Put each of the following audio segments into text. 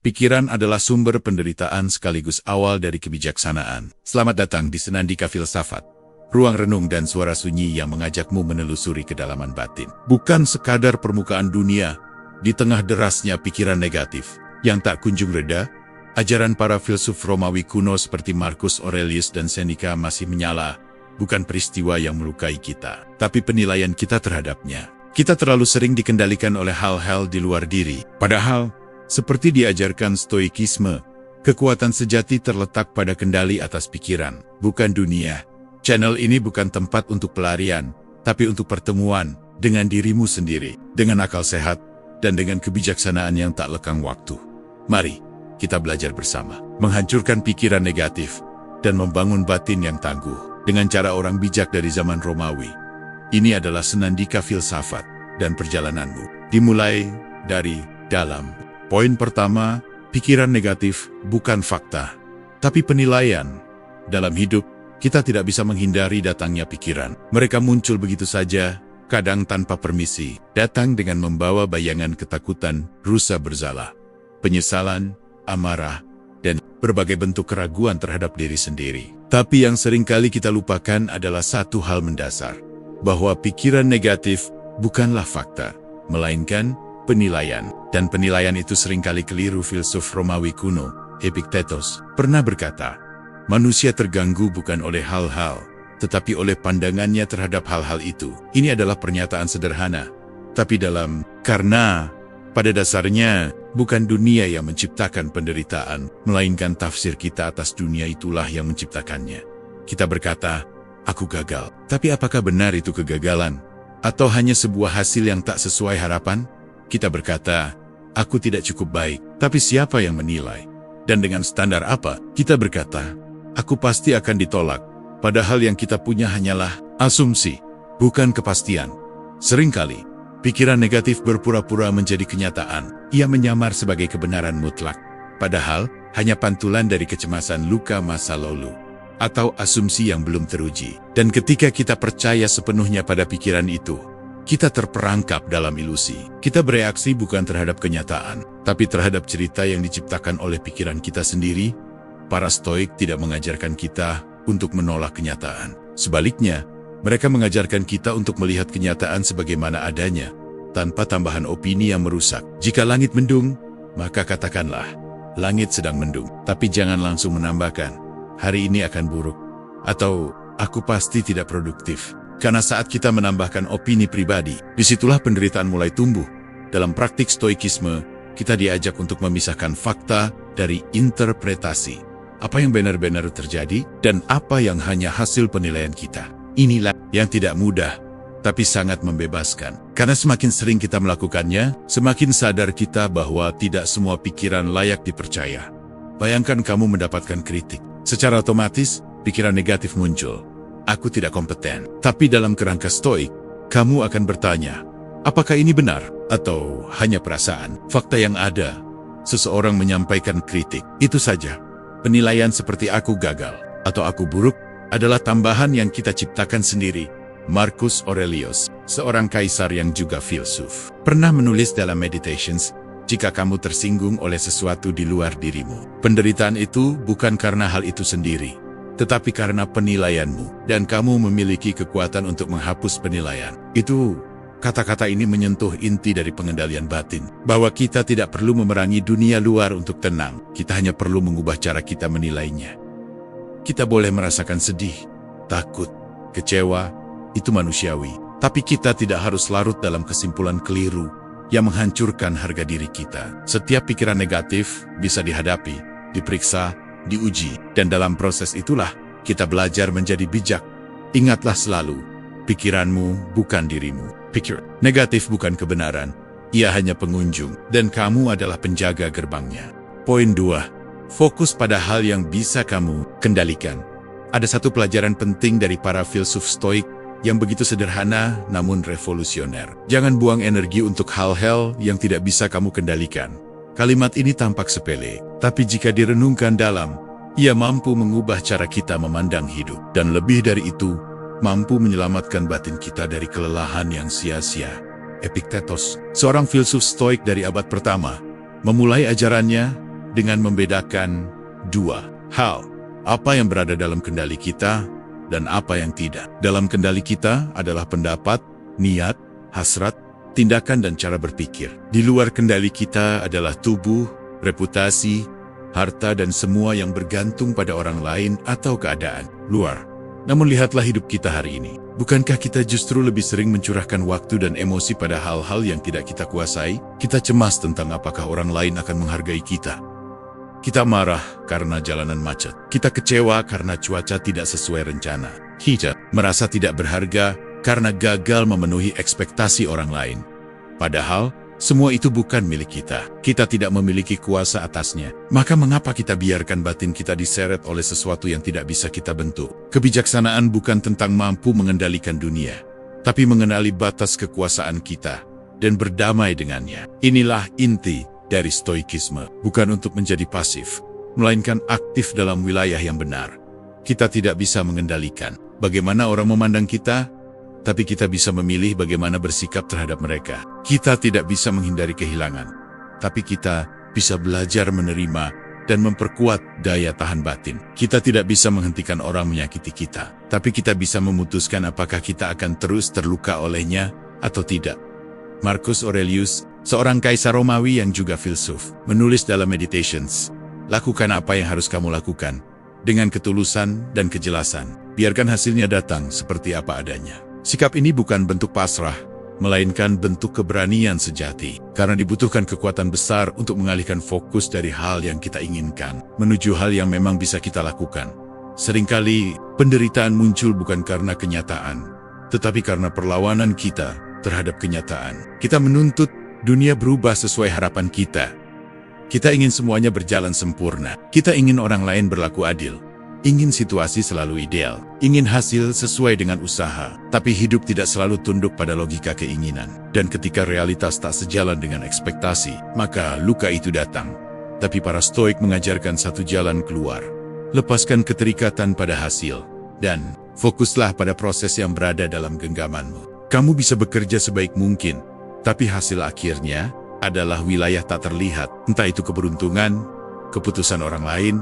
Pikiran adalah sumber penderitaan sekaligus awal dari kebijaksanaan. Selamat datang di Senandika Filsafat, ruang renung dan suara sunyi yang mengajakmu menelusuri kedalaman batin. Bukan sekadar permukaan dunia, di tengah derasnya pikiran negatif yang tak kunjung reda, ajaran para filsuf Romawi kuno seperti Marcus Aurelius dan Seneca masih menyala. Bukan peristiwa yang melukai kita, tapi penilaian kita terhadapnya. Kita terlalu sering dikendalikan oleh hal-hal di luar diri. Padahal, seperti diajarkan stoikisme, kekuatan sejati terletak pada kendali atas pikiran, bukan dunia. Channel ini bukan tempat untuk pelarian, tapi untuk pertemuan dengan dirimu sendiri, dengan akal sehat, dan dengan kebijaksanaan yang tak lekang waktu. Mari, kita belajar bersama, menghancurkan pikiran negatif, dan membangun batin yang tangguh, dengan cara orang bijak dari zaman Romawi. Ini adalah Senandika Filsafat, dan perjalananmu dimulai dari dalam. Poin pertama, pikiran negatif bukan fakta, tapi penilaian. Dalam hidup, kita tidak bisa menghindari datangnya pikiran. Mereka muncul begitu saja, kadang tanpa permisi, datang dengan membawa bayangan ketakutan, rasa bersalah, penyesalan, amarah, dan berbagai bentuk keraguan terhadap diri sendiri. Tapi yang seringkali kita lupakan adalah satu hal mendasar, bahwa pikiran negatif bukanlah fakta, melainkan penilaian. Dan penilaian itu seringkali keliru. Filsuf Romawi kuno, Epictetus, pernah berkata, manusia terganggu bukan oleh hal-hal, tetapi oleh pandangannya terhadap hal-hal itu. Ini adalah pernyataan sederhana, tapi dalam, karena pada dasarnya bukan dunia yang menciptakan penderitaan, melainkan tafsir kita atas dunia itulah yang menciptakannya. Kita berkata, aku gagal. Tapi apakah benar itu kegagalan? Atau hanya sebuah hasil yang tak sesuai harapan? Kita berkata, aku tidak cukup baik, tapi siapa yang menilai? Dan dengan standar apa? Kita berkata, aku pasti akan ditolak. Padahal yang kita punya hanyalah asumsi, bukan kepastian. Seringkali, pikiran negatif berpura-pura menjadi kenyataan. Ia menyamar sebagai kebenaran mutlak. Padahal, hanya pantulan dari kecemasan luka masa lalu, atau asumsi yang belum teruji. Dan ketika kita percaya sepenuhnya pada pikiran itu, kita terperangkap dalam ilusi. Kita bereaksi bukan terhadap kenyataan, tapi terhadap cerita yang diciptakan oleh pikiran kita sendiri. Para Stoik tidak mengajarkan kita untuk menolak kenyataan. Sebaliknya, mereka mengajarkan kita untuk melihat kenyataan sebagaimana adanya, tanpa tambahan opini yang merusak. Jika langit mendung, maka katakanlah, langit sedang mendung. Tapi jangan langsung menambahkan, hari ini akan buruk, atau aku pasti tidak produktif. Karena saat kita menambahkan opini pribadi, disitulah penderitaan mulai tumbuh. Dalam praktik stoikisme, kita diajak untuk memisahkan fakta dari interpretasi. Apa yang benar-benar terjadi, dan apa yang hanya hasil penilaian kita. Inilah yang tidak mudah, tapi sangat membebaskan. Karena semakin sering kita melakukannya, semakin sadar kita bahwa tidak semua pikiran layak dipercaya. Bayangkan kamu mendapatkan kritik. Secara otomatis, pikiran negatif muncul. Aku tidak kompeten. Tapi dalam kerangka stoik, kamu akan bertanya, apakah ini benar? Atau hanya perasaan? Fakta yang ada, seseorang menyampaikan kritik. Itu saja. Penilaian seperti aku gagal, atau aku buruk, adalah tambahan yang kita ciptakan sendiri. Marcus Aurelius, seorang kaisar yang juga filsuf, pernah menulis dalam Meditations, jika kamu tersinggung oleh sesuatu di luar dirimu, penderitaan itu bukan karena hal itu sendiri, tetapi karena penilaianmu, dan kamu memiliki kekuatan untuk menghapus penilaian. Itu, kata-kata ini menyentuh inti dari pengendalian batin, bahwa kita tidak perlu memerangi dunia luar untuk tenang, kita hanya perlu mengubah cara kita menilainya. Kita boleh merasakan sedih, takut, kecewa, itu manusiawi, tapi kita tidak harus larut dalam kesimpulan keliru yang menghancurkan harga diri kita. Setiap pikiran negatif bisa dihadapi, diperiksa, diuji, dan dalam proses itulah kita belajar menjadi bijak. Ingatlah selalu, pikiranmu bukan dirimu. Pikir negatif bukan kebenaran, ia hanya pengunjung, dan kamu adalah penjaga gerbangnya. Poin 2. Fokus pada hal yang bisa kamu kendalikan. Ada satu pelajaran penting dari para filsuf Stoik yang begitu sederhana namun revolusioner. Jangan buang energi untuk hal-hal yang tidak bisa kamu kendalikan. Kalimat ini tampak sepele, tapi jika direnungkan dalam, ia mampu mengubah cara kita memandang hidup. Dan lebih dari itu, mampu menyelamatkan batin kita dari kelelahan yang sia-sia. Epictetus, seorang filsuf Stoik dari abad pertama, memulai ajarannya dengan membedakan dua hal. Apa yang berada dalam kendali kita dan apa yang tidak. Dalam kendali kita adalah pendapat, niat, hasrat, tindakan dan cara berpikir. Di luar kendali kita adalah tubuh, reputasi, harta dan semua yang bergantung pada orang lain atau keadaan luar. Namun lihatlah hidup kita hari ini. Bukankah kita justru lebih sering mencurahkan waktu dan emosi pada hal-hal yang tidak kita kuasai? Kita cemas tentang apakah orang lain akan menghargai kita. Kita marah karena jalanan macet. Kita kecewa karena cuaca tidak sesuai rencana. Kita merasa tidak berharga karena gagal memenuhi ekspektasi orang lain. Padahal, semua itu bukan milik kita. Kita tidak memiliki kuasa atasnya. Maka mengapa kita biarkan batin kita diseret oleh sesuatu yang tidak bisa kita bentuk? Kebijaksanaan bukan tentang mampu mengendalikan dunia, tapi mengenali batas kekuasaan kita dan berdamai dengannya. Inilah inti dari stoikisme. Bukan untuk menjadi pasif, melainkan aktif dalam wilayah yang benar. Kita tidak bisa mengendalikan bagaimana orang memandang kita, tapi kita bisa memilih bagaimana bersikap terhadap mereka. Kita tidak bisa menghindari kehilangan, tapi kita bisa belajar menerima dan memperkuat daya tahan batin. Kita tidak bisa menghentikan orang menyakiti kita, tapi kita bisa memutuskan apakah kita akan terus terluka olehnya atau tidak. Marcus Aurelius, seorang kaisar Romawi yang juga filsuf, menulis dalam Meditations, lakukan apa yang harus kamu lakukan, dengan ketulusan dan kejelasan. Biarkan hasilnya datang seperti apa adanya. Sikap ini bukan bentuk pasrah, melainkan bentuk keberanian sejati. Karena dibutuhkan kekuatan besar untuk mengalihkan fokus dari hal yang kita inginkan, menuju hal yang memang bisa kita lakukan. Seringkali, penderitaan muncul bukan karena kenyataan, tetapi karena perlawanan kita terhadap kenyataan. Kita menuntut dunia berubah sesuai harapan kita. Kita ingin semuanya berjalan sempurna. Kita ingin orang lain berlaku adil. Ingin situasi selalu ideal, ingin hasil sesuai dengan usaha, tapi hidup tidak selalu tunduk pada logika keinginan. Dan ketika realitas tak sejalan dengan ekspektasi, maka luka itu datang. Tapi para stoik mengajarkan satu jalan keluar. Lepaskan keterikatan pada hasil, dan fokuslah pada proses yang berada dalam genggamanmu. Kamu bisa bekerja sebaik mungkin, tapi hasil akhirnya adalah wilayah tak terlihat, entah itu keberuntungan, keputusan orang lain,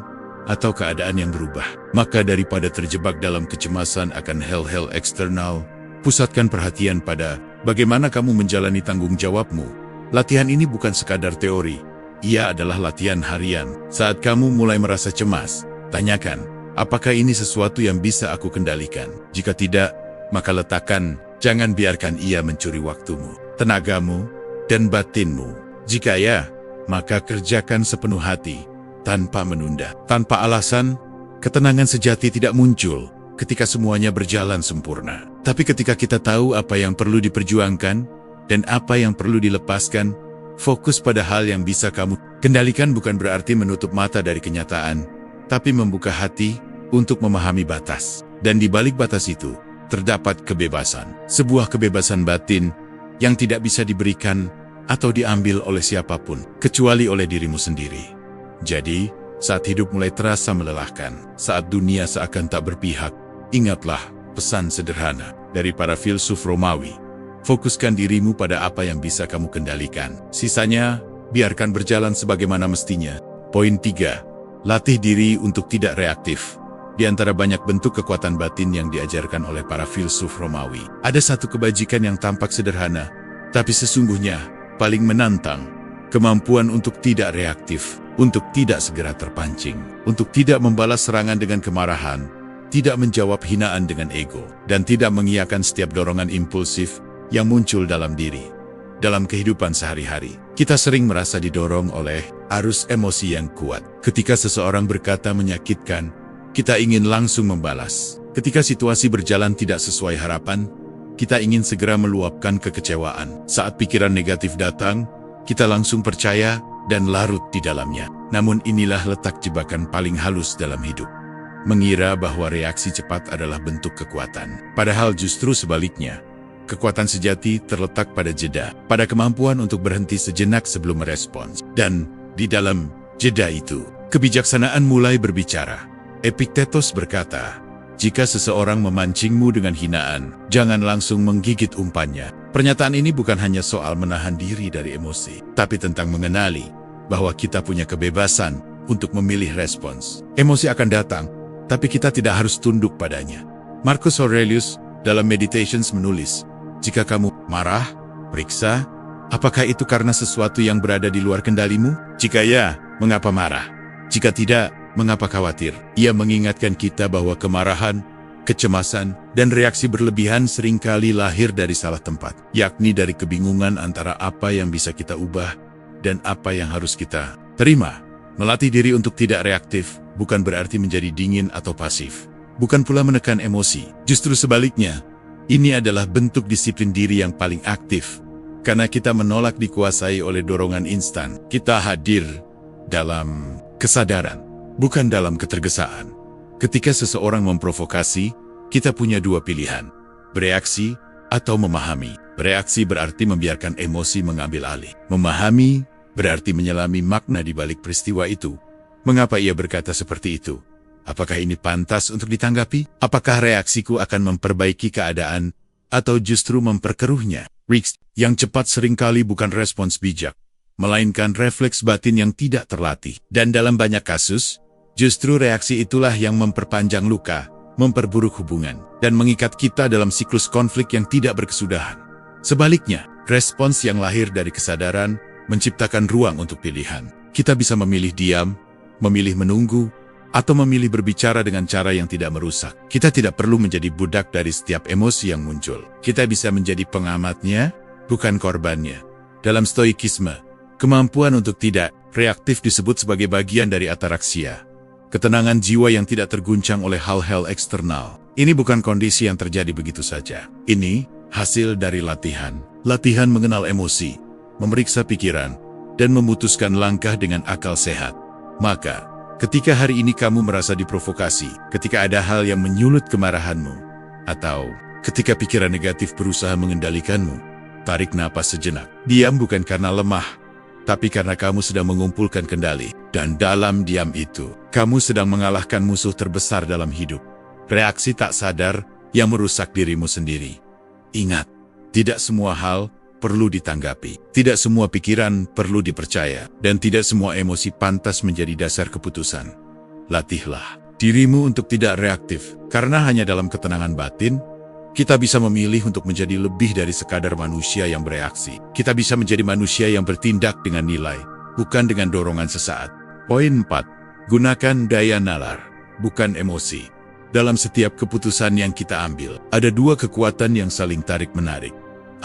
atau keadaan yang berubah. Maka daripada terjebak dalam kecemasan akan hal-hal eksternal, pusatkan perhatian pada bagaimana kamu menjalani tanggung jawabmu. Latihan ini bukan sekadar teori, ia adalah latihan harian. Saat kamu mulai merasa cemas, tanyakan, apakah ini sesuatu yang bisa aku kendalikan? Jika tidak, maka letakkan, jangan biarkan ia mencuri waktumu, tenagamu, dan batinmu. Jika ya, maka kerjakan sepenuh hati, tanpa menunda. Tanpa alasan, ketenangan sejati tidak muncul ketika semuanya berjalan sempurna. Tapi ketika kita tahu apa yang perlu diperjuangkan dan apa yang perlu dilepaskan, fokus pada hal yang bisa kamu kendalikan bukan berarti menutup mata dari kenyataan, tapi membuka hati untuk memahami batas. Dan di balik batas itu, terdapat kebebasan. Sebuah kebebasan batin yang tidak bisa diberikan atau diambil oleh siapapun, kecuali oleh dirimu sendiri. Jadi, saat hidup mulai terasa melelahkan, saat dunia seakan tak berpihak, ingatlah pesan sederhana dari para filsuf Romawi. Fokuskan dirimu pada apa yang bisa kamu kendalikan. Sisanya, biarkan berjalan sebagaimana mestinya. Poin 3. Latih diri untuk tidak reaktif. Di antara banyak bentuk kekuatan batin yang diajarkan oleh para filsuf Romawi, ada satu kebajikan yang tampak sederhana, tapi sesungguhnya paling menantang. Kemampuan untuk tidak reaktif, untuk tidak segera terpancing, untuk tidak membalas serangan dengan kemarahan, tidak menjawab hinaan dengan ego, dan tidak mengiyakan setiap dorongan impulsif yang muncul dalam diri. Dalam kehidupan sehari-hari, kita sering merasa didorong oleh arus emosi yang kuat. Ketika seseorang berkata menyakitkan, kita ingin langsung membalas. Ketika situasi berjalan tidak sesuai harapan, kita ingin segera meluapkan kekecewaan. Saat pikiran negatif datang, kita langsung percaya dan larut di dalamnya. Namun inilah letak jebakan paling halus dalam hidup. Mengira bahwa reaksi cepat adalah bentuk kekuatan. Padahal justru sebaliknya. Kekuatan sejati terletak pada jeda, pada kemampuan untuk berhenti sejenak sebelum merespons. Dan di dalam jeda itu, kebijaksanaan mulai berbicara. Epictetus berkata, jika seseorang memancingmu dengan hinaan, jangan langsung menggigit umpannya. Pernyataan ini bukan hanya soal menahan diri dari emosi, tapi tentang mengenali bahwa kita punya kebebasan untuk memilih respons. Emosi akan datang, tapi kita tidak harus tunduk padanya. Marcus Aurelius dalam Meditations menulis, jika kamu marah, periksa, apakah itu karena sesuatu yang berada di luar kendalimu? Jika ya, mengapa marah? Jika tidak, mengapa khawatir? Ia mengingatkan kita bahwa kemarahan, kecemasan, dan reaksi berlebihan seringkali lahir dari salah tempat, yakni dari kebingungan antara apa yang bisa kita ubah dan apa yang harus kita terima. Melatih diri untuk tidak reaktif bukan berarti menjadi dingin atau pasif. Bukan pula menekan emosi. Justru sebaliknya, ini adalah bentuk disiplin diri yang paling aktif. Karena kita menolak dikuasai oleh dorongan instan. Kita hadir dalam kesadaran, bukan dalam ketergesaan. Ketika seseorang memprovokasi, kita punya dua pilihan, bereaksi atau memahami. Bereaksi berarti membiarkan emosi mengambil alih. Memahami berarti menyelami makna di balik peristiwa itu. Mengapa ia berkata seperti itu? Apakah ini pantas untuk ditanggapi? Apakah reaksiku akan memperbaiki keadaan atau justru memperkeruhnya? Reaks yang cepat seringkali bukan respons bijak, melainkan refleks batin yang tidak terlatih. Dan dalam banyak kasus, justru reaksi itulah yang memperpanjang luka, memperburuk hubungan, dan mengikat kita dalam siklus konflik yang tidak berkesudahan. Sebaliknya, respons yang lahir dari kesadaran menciptakan ruang untuk pilihan. Kita bisa memilih diam, memilih menunggu, atau memilih berbicara dengan cara yang tidak merusak. Kita tidak perlu menjadi budak dari setiap emosi yang muncul. Kita bisa menjadi pengamatnya, bukan korbannya. Dalam stoikisme, kemampuan untuk tidak reaktif disebut sebagai bagian dari ataraksia. Ketenangan jiwa yang tidak terguncang oleh hal-hal eksternal. Ini bukan kondisi yang terjadi begitu saja. Ini hasil dari latihan. Latihan mengenal emosi, memeriksa pikiran, dan memutuskan langkah dengan akal sehat. Maka, ketika hari ini kamu merasa diprovokasi, ketika ada hal yang menyulut kemarahanmu, atau ketika pikiran negatif berusaha mengendalikanmu, tarik napas sejenak. Diam bukan karena lemah, tapi karena kamu sedang mengumpulkan kendali. Dan dalam diam itu, kamu sedang mengalahkan musuh terbesar dalam hidup. Reaksi tak sadar yang merusak dirimu sendiri. Ingat, tidak semua hal perlu ditanggapi. Tidak semua pikiran perlu dipercaya. Dan tidak semua emosi pantas menjadi dasar keputusan. Latihlah dirimu untuk tidak reaktif. Karena hanya dalam ketenangan batin, kita bisa memilih untuk menjadi lebih dari sekadar manusia yang bereaksi. Kita bisa menjadi manusia yang bertindak dengan nilai, bukan dengan dorongan sesaat. Poin 4. Gunakan daya nalar, bukan emosi. Dalam setiap keputusan yang kita ambil, ada dua kekuatan yang saling tarik-menarik.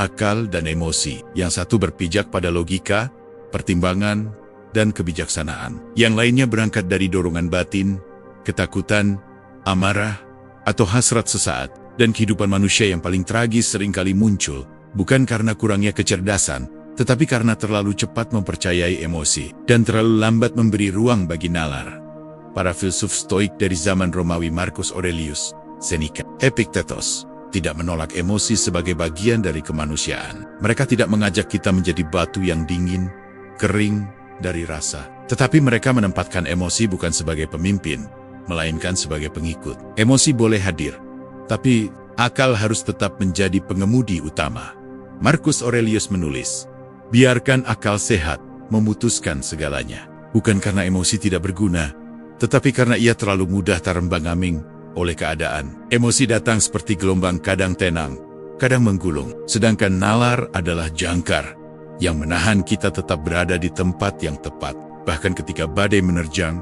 Akal dan emosi. Yang satu berpijak pada logika, pertimbangan, dan kebijaksanaan. Yang lainnya berangkat dari dorongan batin, ketakutan, amarah, atau hasrat sesaat. Dan kehidupan manusia yang paling tragis seringkali muncul, bukan karena kurangnya kecerdasan, tetapi karena terlalu cepat mempercayai emosi, dan terlalu lambat memberi ruang bagi nalar. Para filsuf stoik dari zaman Romawi Marcus Aurelius, Seneca, Epictetus, tidak menolak emosi sebagai bagian dari kemanusiaan. Mereka tidak mengajak kita menjadi batu yang dingin, kering, dari rasa. Tetapi mereka menempatkan emosi bukan sebagai pemimpin, melainkan sebagai pengikut. Emosi boleh hadir, tapi akal harus tetap menjadi pengemudi utama. Marcus Aurelius menulis, biarkan akal sehat memutuskan segalanya. Bukan karena emosi tidak berguna, tetapi karena ia terlalu mudah terembang-ambing oleh keadaan. Emosi datang seperti gelombang, kadang tenang, kadang menggulung. Sedangkan nalar adalah jangkar yang menahan kita tetap berada di tempat yang tepat. Bahkan ketika badai menerjang,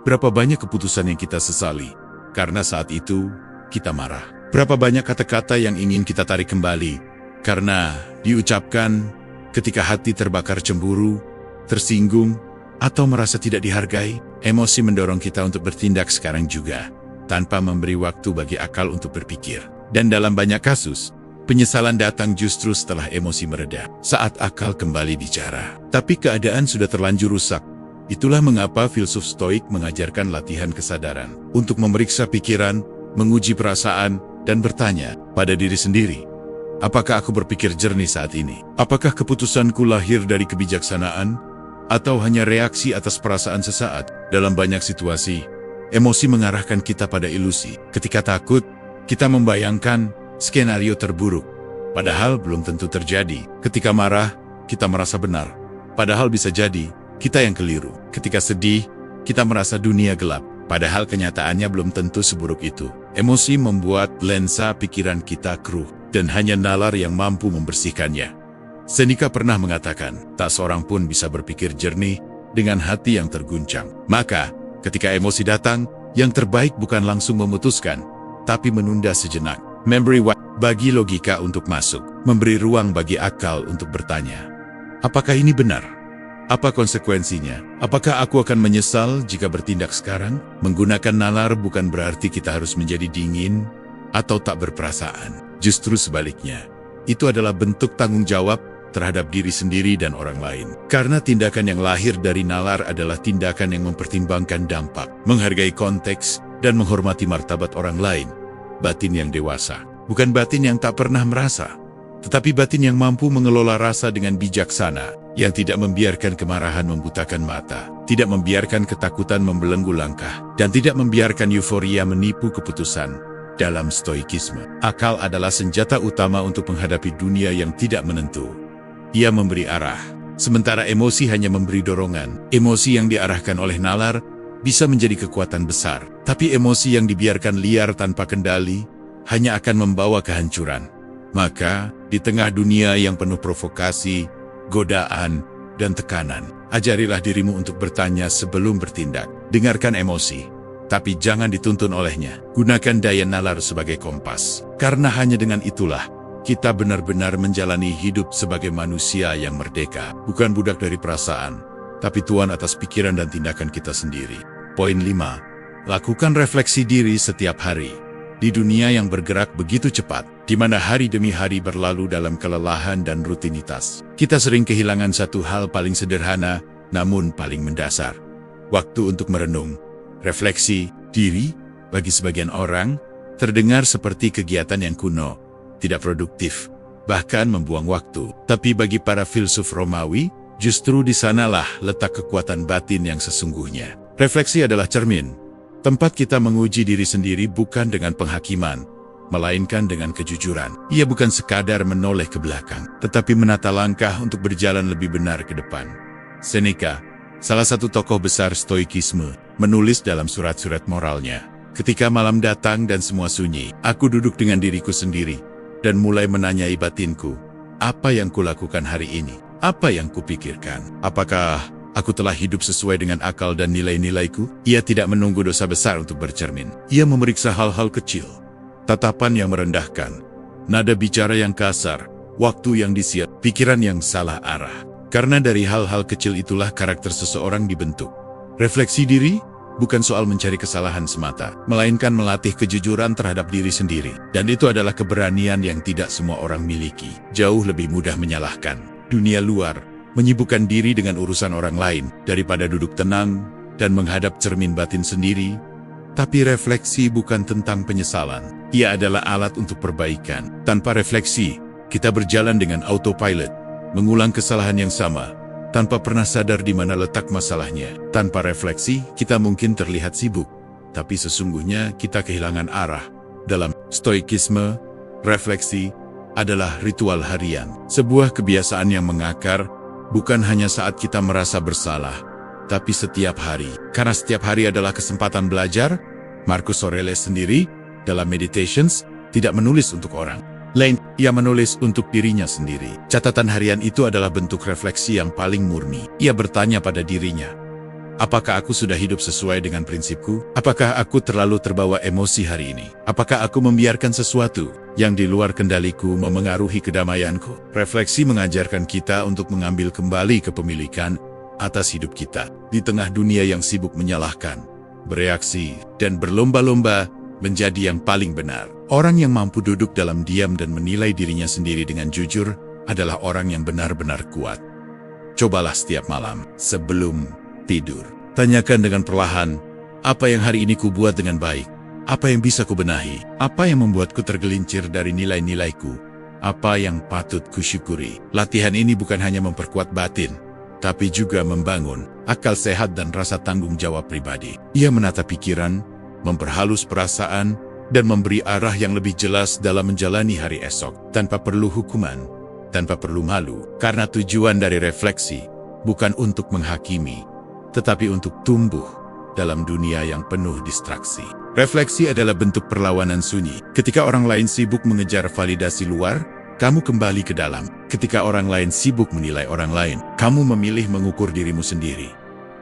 berapa banyak keputusan yang kita sesali karena saat itu kita marah. Berapa banyak kata-kata yang ingin kita tarik kembali karena diucapkan ketika hati terbakar cemburu, tersinggung, atau merasa tidak dihargai. Emosi mendorong kita untuk bertindak sekarang juga, tanpa memberi waktu bagi akal untuk berpikir. Dan dalam banyak kasus, penyesalan datang justru setelah emosi mereda, saat akal kembali bicara. Tapi keadaan sudah terlanjur rusak. Itulah mengapa filsuf stoik mengajarkan latihan kesadaran, untuk memeriksa pikiran, menguji perasaan, dan bertanya pada diri sendiri, apakah aku berpikir jernih saat ini? Apakah keputusanku lahir dari kebijaksanaan, atau hanya reaksi atas perasaan sesaat? Dalam banyak situasi, emosi mengarahkan kita pada ilusi. Ketika takut, kita membayangkan skenario terburuk, padahal belum tentu terjadi. Ketika marah, kita merasa benar, padahal bisa jadi kita yang keliru. Ketika sedih, kita merasa dunia gelap, padahal kenyataannya belum tentu seburuk itu. Emosi membuat lensa pikiran kita keruh, dan hanya nalar yang mampu membersihkannya. Seneca pernah mengatakan, tak seorang pun bisa berpikir jernih dengan hati yang terguncang. Maka, ketika emosi datang, yang terbaik bukan langsung memutuskan, tapi menunda sejenak. Memberi waktu bagi logika untuk masuk, memberi ruang bagi akal untuk bertanya. Apakah ini benar? Apa konsekuensinya? Apakah aku akan menyesal jika bertindak sekarang? Menggunakan nalar bukan berarti kita harus menjadi dingin atau tak berperasaan. Justru sebaliknya, itu adalah bentuk tanggung jawab terhadap diri sendiri dan orang lain. Karena tindakan yang lahir dari nalar adalah tindakan yang mempertimbangkan dampak, menghargai konteks, dan menghormati martabat orang lain. Batin yang dewasa, bukan batin yang tak pernah merasa, tetapi batin yang mampu mengelola rasa dengan bijaksana, yang tidak membiarkan kemarahan membutakan mata, tidak membiarkan ketakutan membelenggu langkah, dan tidak membiarkan euforia menipu keputusan. Dalam stoikisme, akal adalah senjata utama untuk menghadapi dunia yang tidak menentu. Ia memberi arah, sementara emosi hanya memberi dorongan. Emosi yang diarahkan oleh nalar bisa menjadi kekuatan besar, tapi emosi yang dibiarkan liar tanpa kendali hanya akan membawa kehancuran. Maka, di tengah dunia yang penuh provokasi, godaan, dan tekanan, ajarilah dirimu untuk bertanya sebelum bertindak. Dengarkan emosi, tapi jangan dituntun olehnya. Gunakan daya nalar sebagai kompas, karena hanya dengan itulah kita benar-benar menjalani hidup sebagai manusia yang merdeka, bukan budak dari perasaan, tapi tuan atas pikiran dan tindakan kita sendiri. Poin 5. Lakukan refleksi diri setiap hari. Di dunia yang bergerak begitu cepat, di mana hari demi hari berlalu dalam kelelahan dan rutinitas, kita sering kehilangan satu hal paling sederhana, namun paling mendasar. Waktu untuk merenung. Refleksi diri, bagi sebagian orang, terdengar seperti kegiatan yang kuno, tidak produktif, bahkan membuang waktu. Tapi bagi para filsuf Romawi, justru di sanalah letak kekuatan batin yang sesungguhnya. Refleksi adalah cermin, tempat kita menguji diri sendiri bukan dengan penghakiman, melainkan dengan kejujuran. Ia bukan sekadar menoleh ke belakang, tetapi menata langkah untuk berjalan lebih benar ke depan. Seneca, salah satu tokoh besar stoikisme, menulis dalam surat-surat moralnya, ketika malam datang dan semua sunyi, aku duduk dengan diriku sendiri, dan mulai menanyai batinku, apa yang kulakukan hari ini? Apa yang kupikirkan? Apakah aku telah hidup sesuai dengan akal dan nilai-nilaiku? Ia tidak menunggu dosa besar untuk bercermin. Ia memeriksa hal-hal kecil, tatapan yang merendahkan, nada bicara yang kasar, waktu yang disia, pikiran yang salah arah. Karena dari hal-hal kecil itulah karakter seseorang dibentuk. Refleksi diri bukan soal mencari kesalahan semata, melainkan melatih kejujuran terhadap diri sendiri. Dan itu adalah keberanian yang tidak semua orang miliki. Jauh lebih mudah menyalahkan dunia luar, menyibukkan diri dengan urusan orang lain, daripada duduk tenang dan menghadap cermin batin sendiri. Tapi refleksi bukan tentang penyesalan. Ia adalah alat untuk perbaikan. Tanpa refleksi, kita berjalan dengan autopilot, mengulang kesalahan yang sama, tanpa pernah sadar di mana letak masalahnya. Tanpa refleksi, kita mungkin terlihat sibuk, tapi sesungguhnya kita kehilangan arah. Dalam stoikisme, refleksi adalah ritual harian, sebuah kebiasaan yang mengakar, bukan hanya saat kita merasa bersalah, tapi setiap hari. Karena setiap hari adalah kesempatan belajar. Marcus Aurelius sendiri, dalam Meditations, tidak menulis untuk orang lain, ia menulis untuk dirinya sendiri. Catatan harian itu adalah bentuk refleksi yang paling murni. Ia bertanya pada dirinya, apakah aku sudah hidup sesuai dengan prinsipku? Apakah aku terlalu terbawa emosi hari ini? Apakah aku membiarkan sesuatu yang di luar kendaliku memengaruhi kedamaianku? Refleksi mengajarkan kita untuk mengambil kembali kepemilikan atas hidup kita. Di tengah dunia yang sibuk menyalahkan, bereaksi, dan berlomba-lomba menjadi yang paling benar. Orang yang mampu duduk dalam diam dan menilai dirinya sendiri dengan jujur adalah orang yang benar-benar kuat. Cobalah setiap malam, sebelum tidur, tanyakan dengan perlahan, apa yang hari ini kubuat dengan baik? Apa yang bisa kubenahi? Apa yang membuatku tergelincir dari nilai-nilaiku? Apa yang patut kusyukuri? Latihan ini bukan hanya memperkuat batin, tapi juga membangun akal sehat dan rasa tanggung jawab pribadi. Ia menata pikiran, memperhalus perasaan, dan memberi arah yang lebih jelas dalam menjalani hari esok, tanpa perlu hukuman, tanpa perlu malu. Karena tujuan dari refleksi bukan untuk menghakimi, tetapi untuk tumbuh, dalam dunia yang penuh distraksi. Refleksi adalah bentuk perlawanan sunyi. Ketika orang lain sibuk mengejar validasi luar, kamu kembali ke dalam. Ketika orang lain sibuk menilai orang lain, kamu memilih mengukur dirimu sendiri.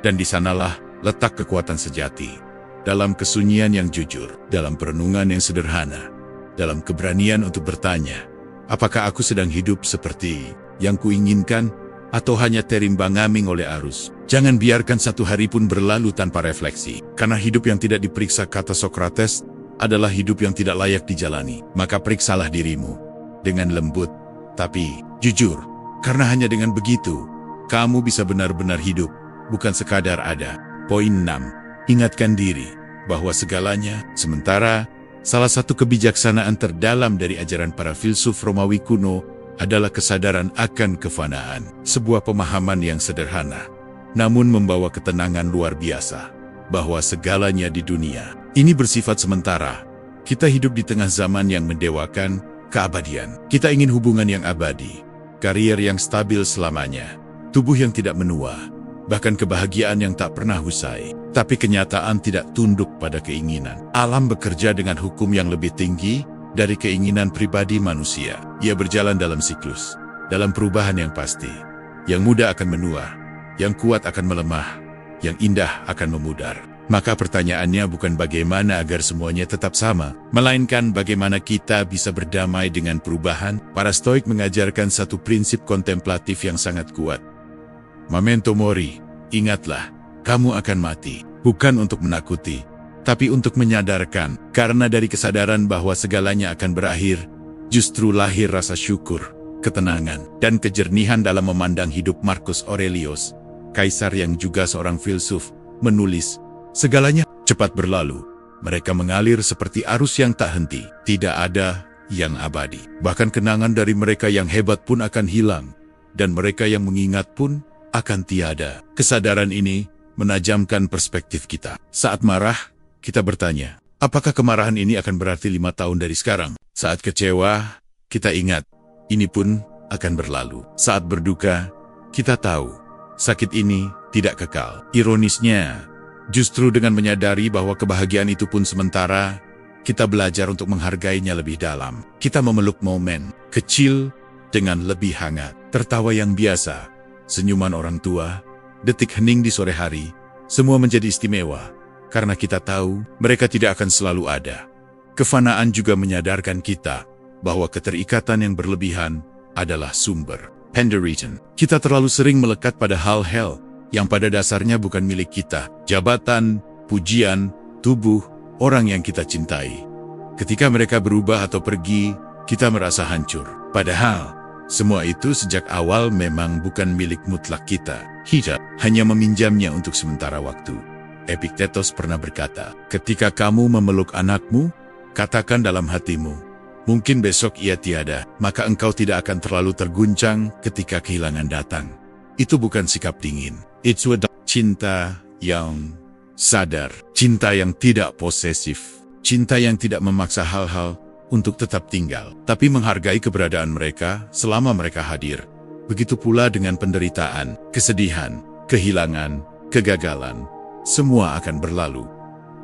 Dan di sanalah letak kekuatan sejati. Dalam kesunyian yang jujur, dalam perenungan yang sederhana, dalam keberanian untuk bertanya, apakah aku sedang hidup seperti yang kuinginkan, atau hanya terimbang-ambing oleh arus? Jangan biarkan satu hari pun berlalu tanpa refleksi. Karena hidup yang tidak diperiksa, kata Socrates, adalah hidup yang tidak layak dijalani. Maka periksalah dirimu dengan lembut, tapi jujur. Karena hanya dengan begitu, kamu bisa benar-benar hidup, bukan sekadar ada. Poin 6. Ingatkan diri bahwa segalanya, sementara salah satu kebijaksanaan terdalam dari ajaran para filsuf Romawi kuno adalah kesadaran akan kefanaan. Sebuah pemahaman yang sederhana, namun membawa ketenangan luar biasa, bahwa segalanya di dunia ini bersifat sementara. Kita hidup di tengah zaman yang mendewakan keabadian. Kita ingin hubungan yang abadi, karier yang stabil selamanya, tubuh yang tidak menua, bahkan kebahagiaan yang tak pernah usai. Tapi kenyataan tidak tunduk pada keinginan. Alam bekerja dengan hukum yang lebih tinggi dari keinginan pribadi manusia. Ia berjalan dalam siklus, dalam perubahan yang pasti. Yang muda akan menua, yang kuat akan melemah, yang indah akan memudar. Maka pertanyaannya bukan bagaimana agar semuanya tetap sama, melainkan bagaimana kita bisa berdamai dengan perubahan. Para Stoik mengajarkan satu prinsip kontemplatif yang sangat kuat. Memento mori, ingatlah, kamu akan mati, bukan untuk menakuti, tapi untuk menyadarkan. Karena dari kesadaran bahwa segalanya akan berakhir, justru lahir rasa syukur, ketenangan, dan kejernihan dalam memandang hidup. Marcus Aurelius, kaisar yang juga seorang filsuf, menulis, segalanya cepat berlalu. Mereka mengalir seperti arus yang tak henti. Tidak ada yang abadi. Bahkan kenangan dari mereka yang hebat pun akan hilang, dan mereka yang mengingat pun akan tiada. Kesadaran ini menajamkan perspektif kita. Saat marah, kita bertanya, apakah kemarahan ini akan berarti 5 tahun dari sekarang? Saat kecewa, kita ingat, ini pun akan berlalu. Saat berduka, kita tahu, sakit ini tidak kekal. Ironisnya, justru dengan menyadari bahwa kebahagiaan itu pun sementara, kita belajar untuk menghargainya lebih dalam. Kita memeluk momen kecil dengan lebih hangat. Tertawa yang biasa, senyuman orang tua, detik hening di sore hari, semua menjadi istimewa, karena kita tahu mereka tidak akan selalu ada. Kefanaan juga menyadarkan kita bahwa keterikatan yang berlebihan adalah sumber penderitaan. Kita terlalu sering melekat pada hal-hal yang pada dasarnya bukan milik kita. Jabatan, pujian, tubuh, orang yang kita cintai. Ketika mereka berubah atau pergi, kita merasa hancur. Padahal, semua itu sejak awal memang bukan milik mutlak kita. Kita hanya meminjamnya untuk sementara waktu. Epictetus pernah berkata, ketika kamu memeluk anakmu, katakan dalam hatimu, mungkin besok ia tiada, maka engkau tidak akan terlalu terguncang ketika kehilangan datang. Itu bukan sikap dingin. Itu adalah cinta yang sadar, cinta yang tidak posesif, cinta yang tidak memaksa hal-hal untuk tetap tinggal, tapi menghargai keberadaan mereka selama mereka hadir. Begitu pula dengan penderitaan, kesedihan, kehilangan, kegagalan, semua akan berlalu.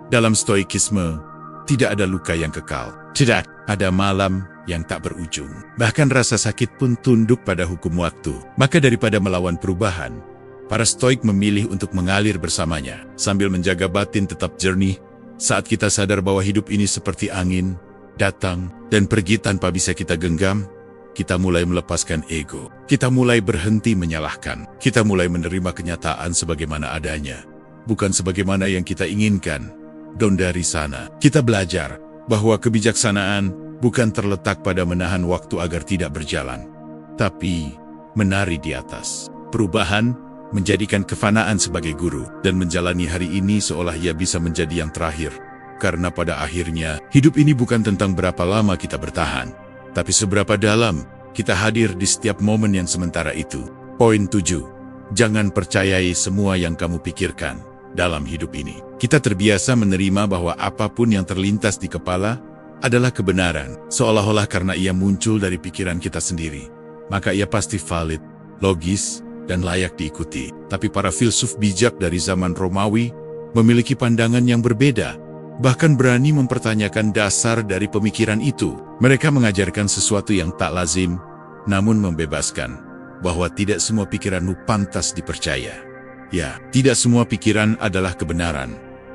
Dalam stoikisme, tidak ada luka yang kekal, tidak ada malam yang tak berujung. Bahkan rasa sakit pun tunduk pada hukum waktu. Maka daripada melawan perubahan, para stoik memilih untuk mengalir bersamanya, sambil menjaga batin tetap jernih. Saat kita sadar bahwa hidup ini seperti angin, datang dan pergi tanpa bisa kita genggam, kita mulai melepaskan ego. Kita mulai berhenti menyalahkan. Kita mulai menerima kenyataan sebagaimana adanya, bukan sebagaimana yang kita inginkan. Dan dari sana, kita belajar bahwa kebijaksanaan bukan terletak pada menahan waktu agar tidak berjalan, tapi menari di atas. Perubahan menjadikan kefanaan sebagai guru, dan menjalani hari ini seolah ia bisa menjadi yang terakhir. Karena pada akhirnya, hidup ini bukan tentang berapa lama kita bertahan, tapi seberapa dalam kita hadir di setiap momen yang sementara itu. Poin 7. Jangan percayai semua yang kamu pikirkan dalam hidup ini. Kita terbiasa menerima bahwa apapun yang terlintas di kepala adalah kebenaran, seolah-olah karena ia muncul dari pikiran kita sendiri, maka ia pasti valid, logis, dan layak diikuti. Tapi para filsuf bijak dari zaman Romawi memiliki pandangan yang berbeda, bahkan berani mempertanyakan dasar dari pemikiran itu. Mereka mengajarkan sesuatu yang tak lazim, namun membebaskan, bahwa tidak semua pikiranmu pantas dipercaya. Ya, tidak semua pikiran adalah kebenaran.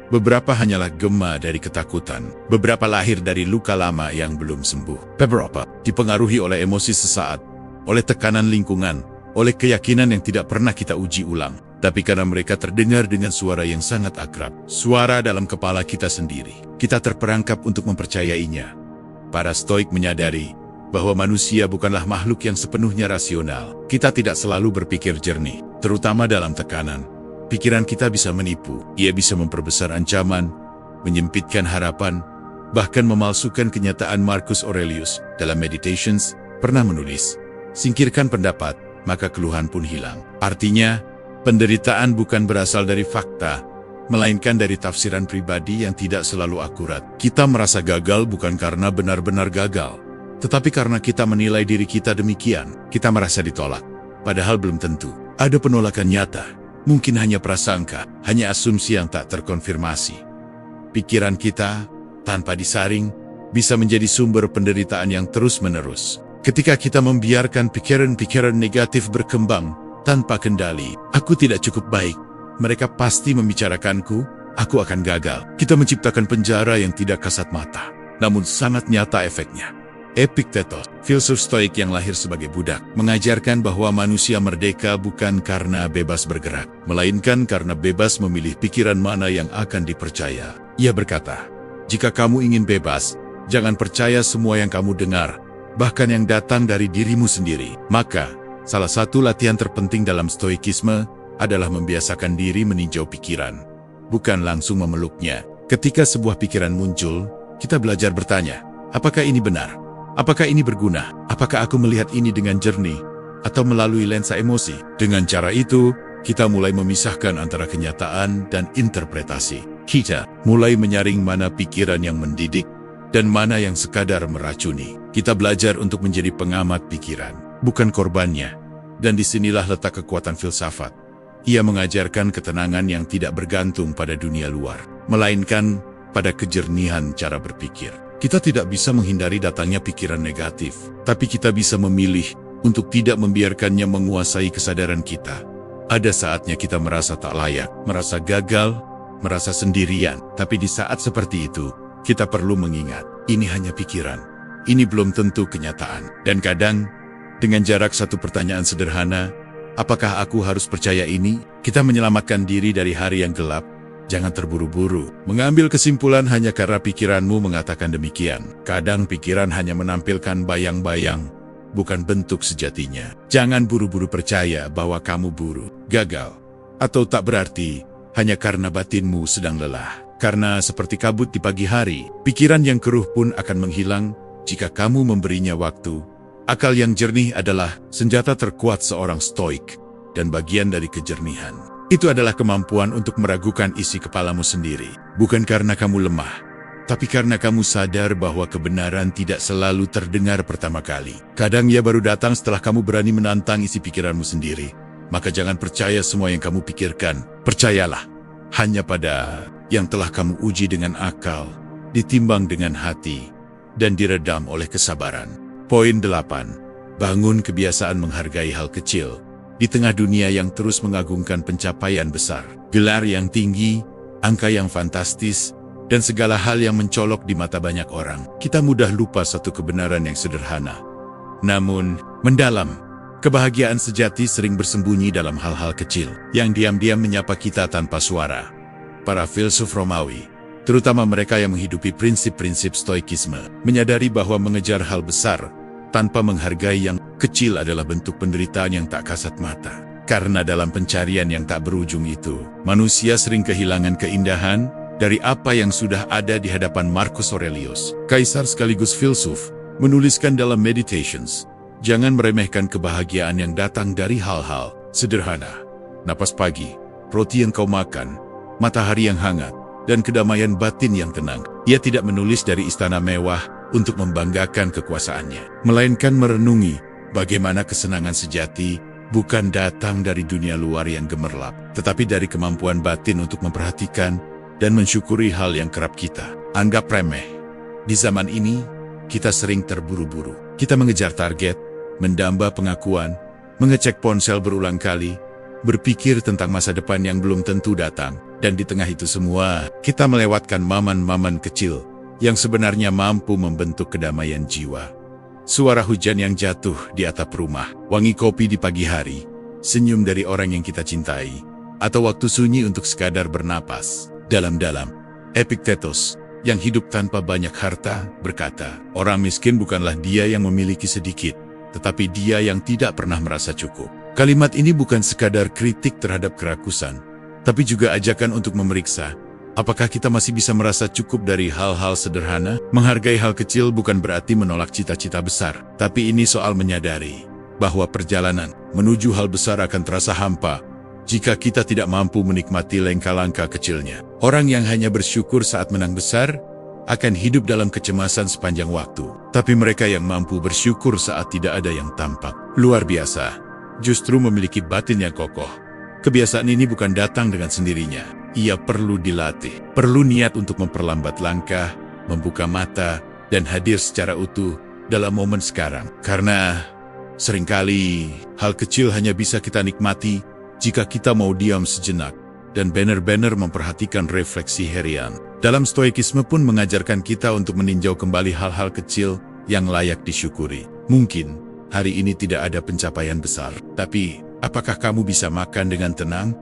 Beberapa hanyalah gema dari ketakutan. Beberapa lahir dari luka lama yang belum sembuh. Beberapa dipengaruhi oleh emosi sesaat, oleh tekanan lingkungan, oleh keyakinan yang tidak pernah kita uji ulang. Tapi karena mereka terdengar dengan suara yang sangat akrab, suara dalam kepala kita sendiri, kita terperangkap untuk mempercayainya. Para Stoik menyadari bahwa manusia bukanlah makhluk yang sepenuhnya rasional. Kita tidak selalu berpikir jernih, terutama dalam tekanan. Pikiran kita bisa menipu, ia bisa memperbesar ancaman, menyempitkan harapan, bahkan memalsukan kenyataan. Marcus Aurelius dalam Meditations pernah menulis, "Singkirkan pendapat, maka keluhan pun hilang." Artinya, penderitaan bukan berasal dari fakta, melainkan dari tafsiran pribadi yang tidak selalu akurat. Kita merasa gagal bukan karena benar-benar gagal, tetapi karena kita menilai diri kita demikian. Kita merasa ditolak, padahal belum tentu. Ada penolakan nyata, mungkin hanya prasangka, hanya asumsi yang tak terkonfirmasi. Pikiran kita, tanpa disaring, bisa menjadi sumber penderitaan yang terus-menerus. Ketika kita membiarkan pikiran-pikiran negatif berkembang tanpa kendali, "Aku tidak cukup baik, mereka pasti membicarakanku, aku akan gagal." Kita menciptakan penjara yang tidak kasat mata, namun sangat nyata efeknya. Epictetus, filsuf Stoik yang lahir sebagai budak, mengajarkan bahwa manusia merdeka bukan karena bebas bergerak, melainkan karena bebas memilih pikiran mana yang akan dipercaya. Ia berkata, "Jika kamu ingin bebas, jangan percaya semua yang kamu dengar, bahkan yang datang dari dirimu sendiri." Maka, salah satu latihan terpenting dalam Stoikisme adalah membiasakan diri meninjau pikiran, bukan langsung memeluknya. Ketika sebuah pikiran muncul, kita belajar bertanya, apakah ini benar? Apakah ini berguna? Apakah aku melihat ini dengan jernih? Atau melalui lensa emosi? Dengan cara itu, kita mulai memisahkan antara kenyataan dan interpretasi. Kita mulai menyaring mana pikiran yang mendidik dan mana yang sekadar meracuni. Kita belajar untuk menjadi pengamat pikiran, bukan korbannya. Dan disinilah letak kekuatan filsafat. Ia mengajarkan ketenangan yang tidak bergantung pada dunia luar, melainkan pada kejernihan cara berpikir. Kita tidak bisa menghindari datangnya pikiran negatif, tapi kita bisa memilih untuk tidak membiarkannya menguasai kesadaran kita. Ada saatnya kita merasa tak layak, merasa gagal, merasa sendirian. Tapi di saat seperti itu, kita perlu mengingat, ini hanya pikiran. Ini belum tentu kenyataan. Dan kadang, dengan jarak satu pertanyaan sederhana, apakah aku harus percaya ini? Kita menyelamatkan diri dari hari yang gelap. Jangan terburu-buru mengambil kesimpulan hanya karena pikiranmu mengatakan demikian. Kadang pikiran hanya menampilkan bayang-bayang, bukan bentuk sejatinya. Jangan buru-buru percaya bahwa kamu buruk, gagal, atau tak berarti hanya karena batinmu sedang lelah. Karena seperti kabut di pagi hari, pikiran yang keruh pun akan menghilang jika kamu memberinya waktu. Akal yang jernih adalah senjata terkuat seorang Stoik dan bagian dari kejernihan. Itu adalah kemampuan untuk meragukan isi kepalamu sendiri. Bukan karena kamu lemah, tapi karena kamu sadar bahwa kebenaran tidak selalu terdengar pertama kali. Kadang ia baru datang setelah kamu berani menantang isi pikiranmu sendiri. Maka jangan percaya semua yang kamu pikirkan. Percayalah hanya pada yang telah kamu uji dengan akal, ditimbang dengan hati, dan diredam oleh kesabaran. Poin 8. Bangun kebiasaan menghargai hal kecil. Di tengah dunia yang terus mengagungkan pencapaian besar, gelar yang tinggi, angka yang fantastis, dan segala hal yang mencolok di mata banyak orang, kita mudah lupa satu kebenaran yang sederhana, namun mendalam. Kebahagiaan sejati sering bersembunyi dalam hal-hal kecil, yang diam-diam menyapa kita tanpa suara. Para filsuf Romawi, terutama mereka yang menghidupi prinsip-prinsip Stoikisme, menyadari bahwa mengejar hal besar tanpa menghargai yang kecil adalah bentuk penderitaan yang tak kasat mata. Karena dalam pencarian yang tak berujung itu, manusia sering kehilangan keindahan dari apa yang sudah ada di hadapan. Marcus Aurelius, kaisar sekaligus filsuf, menuliskan dalam Meditations, jangan meremehkan kebahagiaan yang datang dari hal-hal sederhana. Napas pagi, roti yang kau makan, matahari yang hangat, dan kedamaian batin yang tenang. Ia tidak menulis dari istana mewah untuk membanggakan kekuasaannya, melainkan merenungi bagaimana kesenangan sejati bukan datang dari dunia luar yang gemerlap, tetapi dari kemampuan batin untuk memperhatikan dan mensyukuri hal yang kerap kita anggap remeh. Di zaman ini, kita sering terburu-buru. Kita mengejar target, mendamba pengakuan, mengecek ponsel berulang kali, berpikir tentang masa depan yang belum tentu datang. Dan di tengah itu semua, kita melewatkan momen-momen kecil yang sebenarnya mampu membentuk kedamaian jiwa. Suara hujan yang jatuh di atap rumah, wangi kopi di pagi hari, senyum dari orang yang kita cintai, atau waktu sunyi untuk sekadar bernapas dalam-dalam. Epictetus, yang hidup tanpa banyak harta, berkata, orang miskin bukanlah dia yang memiliki sedikit, tetapi dia yang tidak pernah merasa cukup. Kalimat ini bukan sekadar kritik terhadap kerakusan, tapi juga ajakan untuk memeriksa, apakah kita masih bisa merasa cukup dari hal-hal sederhana? Menghargai hal kecil bukan berarti menolak cita-cita besar, tapi ini soal menyadari bahwa perjalanan menuju hal besar akan terasa hampa jika kita tidak mampu menikmati langkah-langkah kecilnya. Orang yang hanya bersyukur saat menang besar akan hidup dalam kecemasan sepanjang waktu, tapi mereka yang mampu bersyukur saat tidak ada yang tampak luar biasa justru memiliki batin yang kokoh. Kebiasaan ini bukan datang dengan sendirinya. Ia perlu dilatih, perlu niat untuk memperlambat langkah, membuka mata, dan hadir secara utuh dalam momen sekarang. Karena seringkali hal kecil hanya bisa kita nikmati jika kita mau diam sejenak dan benar-benar memperhatikan refleksi harian. Dalam stoikisme pun mengajarkan kita untuk meninjau kembali hal-hal kecil yang layak disyukuri. Mungkin hari ini tidak ada pencapaian besar, tapi apakah kamu bisa makan dengan tenang?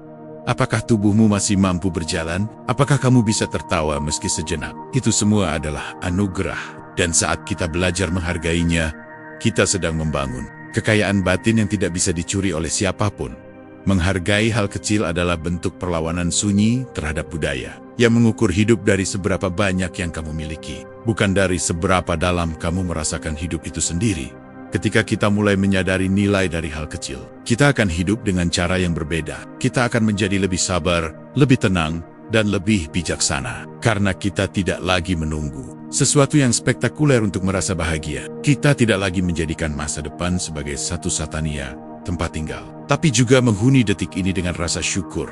Apakah tubuhmu masih mampu berjalan? Apakah kamu bisa tertawa meski sejenak? Itu semua adalah anugerah. Dan saat kita belajar menghargainya, kita sedang membangun kekayaan batin yang tidak bisa dicuri oleh siapapun. Menghargai hal kecil adalah bentuk perlawanan sunyi terhadap budaya yang mengukur hidup dari seberapa banyak yang kamu miliki, bukan dari seberapa dalam kamu merasakan hidup itu sendiri. Ketika kita mulai menyadari nilai dari hal kecil, kita akan hidup dengan cara yang berbeda. Kita akan menjadi lebih sabar, lebih tenang, dan lebih bijaksana. Karena kita tidak lagi menunggu sesuatu yang spektakuler untuk merasa bahagia. Kita tidak lagi menjadikan masa depan sebagai satu satania, tempat tinggal, tapi juga menghuni detik ini dengan rasa syukur.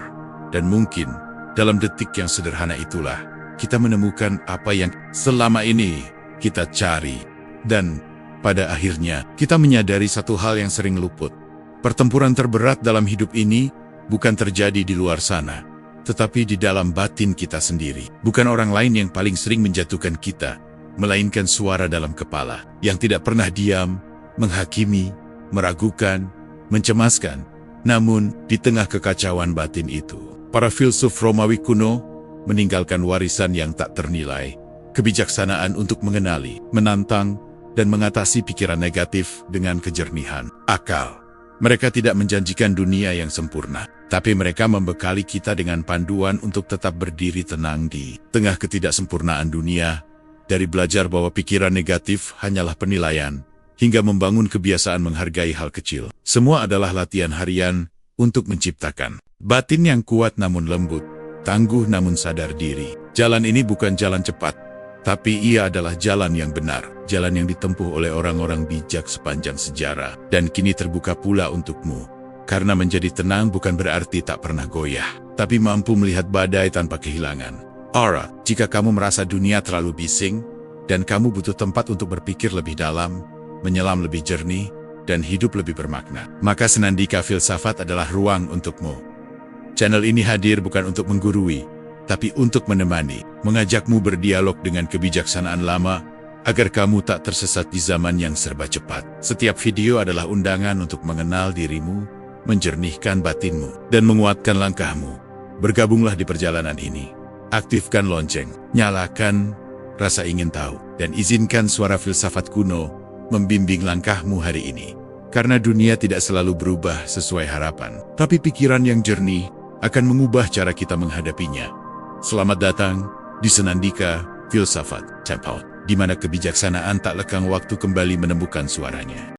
Dan mungkin, dalam detik yang sederhana itulah, kita menemukan apa yang selama ini kita cari. Dan pada akhirnya, kita menyadari satu hal yang sering luput. Pertempuran terberat dalam hidup ini bukan terjadi di luar sana, tetapi di dalam batin kita sendiri. Bukan orang lain yang paling sering menjatuhkan kita, melainkan suara dalam kepala yang tidak pernah diam, menghakimi, meragukan, mencemaskan. Namun, di tengah kekacauan batin itu, para filsuf Romawi kuno meninggalkan warisan yang tak ternilai, kebijaksanaan untuk mengenali, menantang, dan mengatasi pikiran negatif dengan kejernihan akal. Mereka tidak menjanjikan dunia yang sempurna, tapi mereka membekali kita dengan panduan untuk tetap berdiri tenang di tengah ketidaksempurnaan dunia, dari belajar bahwa pikiran negatif hanyalah penilaian, hingga membangun kebiasaan menghargai hal kecil. Semua adalah latihan harian untuk menciptakan batin yang kuat namun lembut, tangguh namun sadar diri. Jalan ini bukan jalan cepat, tapi ia adalah jalan yang benar, jalan yang ditempuh oleh orang-orang bijak sepanjang sejarah, dan kini terbuka pula untukmu. Karena menjadi tenang bukan berarti tak pernah goyah, tapi mampu melihat badai tanpa kehilangan arah. Jika kamu merasa dunia terlalu bising, dan kamu butuh tempat untuk berpikir lebih dalam, menyelam lebih jernih, dan hidup lebih bermakna, maka Senandika Filsafat adalah ruang untukmu. Channel ini hadir bukan untuk menggurui, tapi untuk menemani, mengajakmu berdialog dengan kebijaksanaan lama, agar kamu tak tersesat di zaman yang serba cepat. Setiap video adalah undangan untuk mengenal dirimu, menjernihkan batinmu, dan menguatkan langkahmu. Bergabunglah di perjalanan ini. Aktifkan lonceng, nyalakan rasa ingin tahu, dan izinkan suara filsafat kuno membimbing langkahmu hari ini. Karena dunia tidak selalu berubah sesuai harapan, tapi pikiran yang jernih akan mengubah cara kita menghadapinya. Selamat datang di Senandika Filsafat Tempat, di mana kebijaksanaan tak lekang waktu kembali menemukan suaranya.